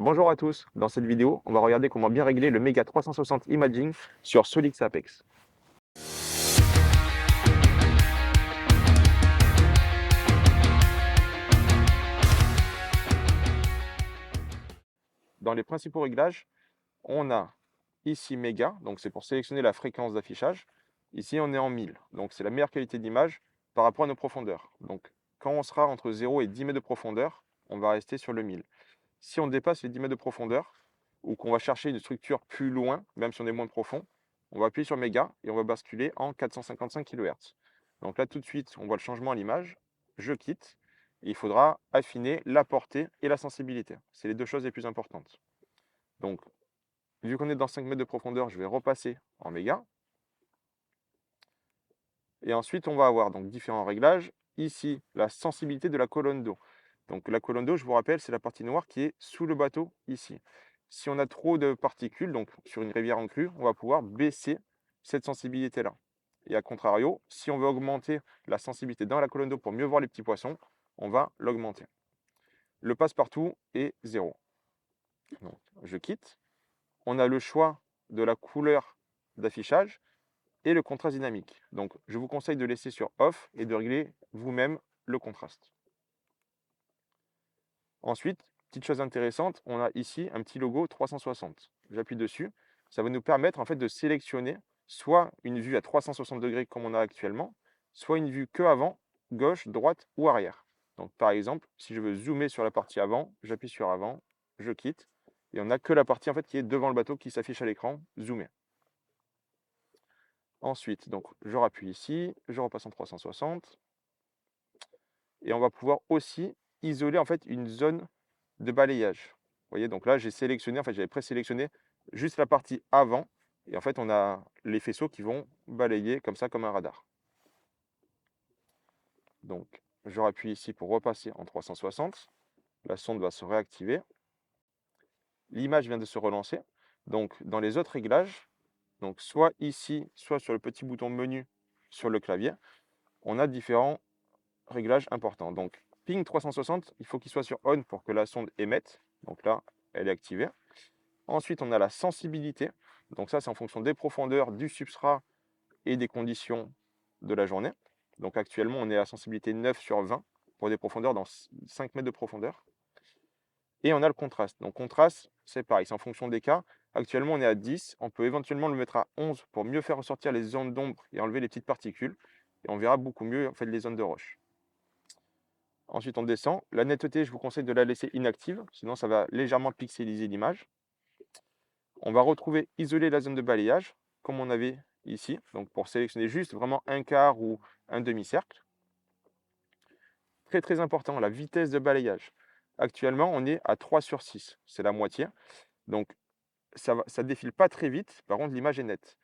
Bonjour à tous, dans cette vidéo, on va regarder comment bien régler le Mega 360 Imaging sur Solix Apex. Dans les principaux réglages, on a ici Mega, donc c'est pour sélectionner la fréquence d'affichage. Ici, on est en 1000, donc c'est la meilleure qualité d'image par rapport à nos profondeurs. Donc quand on sera entre 0 et 10 mètres de profondeur, on va rester sur le 1000. Si on dépasse les 10 mètres de profondeur, ou qu'on va chercher une structure plus loin, même si on est moins profond, on va appuyer sur Méga et on va basculer en 455 kHz. Donc là, tout de suite, on voit le changement à l'image. Je quitte. Et il faudra affiner la portée et la sensibilité. C'est les deux choses les plus importantes. Donc, vu qu'on est dans 5 mètres de profondeur, je vais repasser en Méga. Et ensuite, on va avoir donc différents réglages. Ici, la sensibilité de la colonne d'eau. Donc la colonne d'eau, je vous rappelle, c'est la partie noire qui est sous le bateau ici. Si on a trop de particules, donc sur une rivière en crue, on va pouvoir baisser cette sensibilité-là. Et à contrario, si on veut augmenter la sensibilité dans la colonne d'eau pour mieux voir les petits poissons, on va l'augmenter. Le passe-partout est 0. Donc, je quitte. On a le choix de la couleur d'affichage et le contraste dynamique. Donc, je vous conseille de laisser sur off et de régler vous-même le contraste. Ensuite, petite chose intéressante, on a ici un petit logo 360. J'appuie dessus. Ça va nous permettre en fait de sélectionner soit une vue à 360 degrés comme on a actuellement, soit une vue que avant, gauche, droite ou arrière. Donc par exemple, si je veux zoomer sur la partie avant, j'appuie sur avant, je quitte, et on n'a que la partie en fait qui est devant le bateau qui s'affiche à l'écran, zoomer. Ensuite, donc je rappuie ici, je repasse en 360, et on va pouvoir aussi isoler en fait une zone de balayage. Vous voyez, donc là, j'ai sélectionné, en fait, j'avais présélectionné juste la partie avant. Et en fait, on a les faisceaux qui vont balayer comme ça, comme un radar. Donc, je rappuie ici pour repasser en 360. La sonde va se réactiver. L'image vient de se relancer. Donc, dans les autres réglages, donc soit ici, soit sur le petit bouton menu sur le clavier, on a différents réglages importants. Donc, ping 360, il faut qu'il soit sur on pour que la sonde émette. Donc là, elle est activée. Ensuite, on a la sensibilité. Donc ça, c'est en fonction des profondeurs, du substrat et des conditions de la journée. Donc actuellement, on est à sensibilité 9 sur 20 pour des profondeurs dans 5 mètres de profondeur. Et on a le contraste. Donc contraste, c'est pareil, c'est en fonction des cas. Actuellement, on est à 10. On peut éventuellement le mettre à 11 pour mieux faire ressortir les zones d'ombre et enlever les petites particules. Et on verra beaucoup mieux en fait, les zones de roche. Ensuite, on descend. La netteté, je vous conseille de la laisser inactive, sinon ça va légèrement pixeliser l'image. On va retrouver isoler la zone de balayage, comme on avait ici, donc pour sélectionner juste vraiment un quart ou un demi-cercle. Très très important, la vitesse de balayage. Actuellement, on est à 3 sur 6, c'est la moitié. Donc ça ne défile pas très vite, par contre l'image est nette.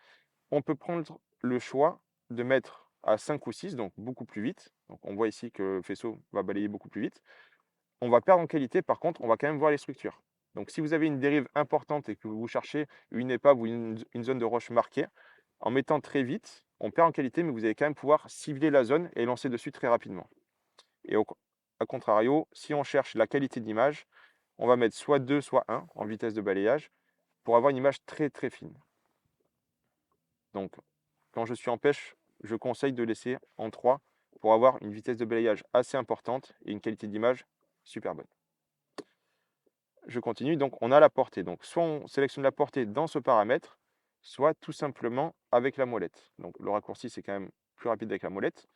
On peut prendre le choix de mettre à 5 ou 6, donc beaucoup plus vite. Donc on voit ici que le faisceau va balayer beaucoup plus vite. On va perdre en qualité, par contre, on va quand même voir les structures. Donc si vous avez une dérive importante et que vous cherchez une épave ou une zone de roche marquée, en mettant très vite, on perd en qualité, mais vous allez quand même pouvoir cibler la zone et lancer dessus très rapidement. Et à contrario, si on cherche la qualité d'image, on va mettre soit 2, soit 1 en vitesse de balayage pour avoir une image très très fine. Donc quand je suis en pêche, je conseille de laisser en 3 pour avoir une vitesse de balayage assez importante et une qualité d'image super bonne. Je continue, donc on a la portée. Donc soit on sélectionne la portée dans ce paramètre, soit tout simplement avec la molette. Donc le raccourci, c'est quand même plus rapide avec la molette.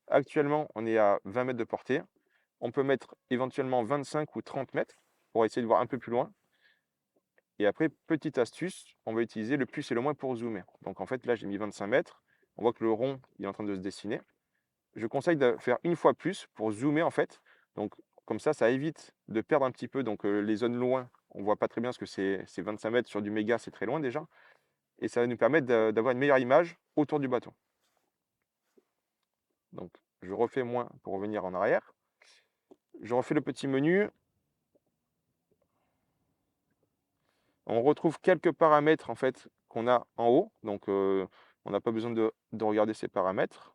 Actuellement, on est à 20 mètres de portée. On peut mettre éventuellement 25 ou 30 mètres pour essayer de voir un peu plus loin. Et après, petite astuce, on va utiliser le plus et le moins pour zoomer. Donc en fait, là, j'ai mis 25 mètres. On voit que le rond il est en train de se dessiner. Je conseille de faire une fois plus pour zoomer en fait. Donc comme ça évite de perdre un petit peu donc, les zones loin. On ne voit pas très bien parce que c'est 25 mètres sur du méga, c'est très loin déjà. Et ça va nous permettre d'avoir une meilleure image autour du bateau. Donc je refais moins pour revenir en arrière. Je refais le petit menu. On retrouve quelques paramètres en fait qu'on a en haut. Donc on n'a pas besoin de regarder ces paramètres.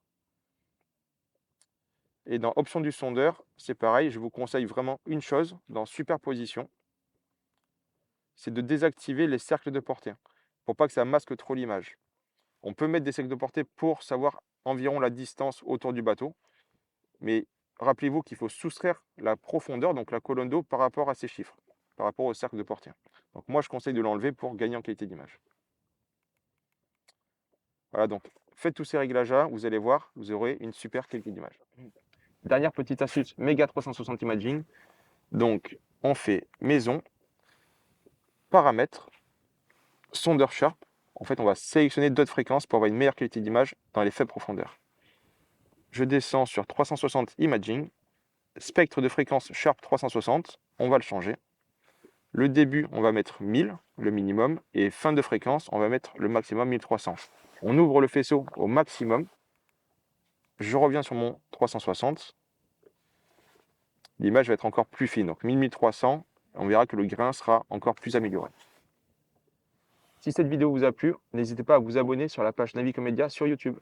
Et dans option du sondeur, c'est pareil, je vous conseille vraiment une chose, dans superposition. c'est de désactiver les cercles de portée pour pas que ça masque trop l'image. On peut mettre des cercles de portée pour savoir environ la distance autour du bateau, mais rappelez-vous qu'il faut soustraire la profondeur, donc la colonne d'eau, par rapport à ces chiffres, par rapport au cercle de portée. Donc moi, je conseille de l'enlever pour gagner en qualité d'image. Voilà, donc faites tous ces réglages-là, vous allez voir, vous aurez une super qualité d'image. Dernière petite astuce, Mega 360 Imaging. Donc, on fait maison, paramètres, sondeur Sharp. En fait, on va sélectionner d'autres fréquences pour avoir une meilleure qualité d'image dans les faibles profondeurs. Je descends sur 360 Imaging, spectre de fréquence Sharp 360, on va le changer. Le début, on va mettre 1000, le minimum, et fin de fréquence, on va mettre le maximum 1300. On ouvre le faisceau au maximum. Je reviens sur mon 360. L'image va être encore plus fine, donc 1000-1300, on verra que le grain sera encore plus amélioré. Si cette vidéo vous a plu, n'hésitez pas à vous abonner sur la page Navicomedia sur YouTube.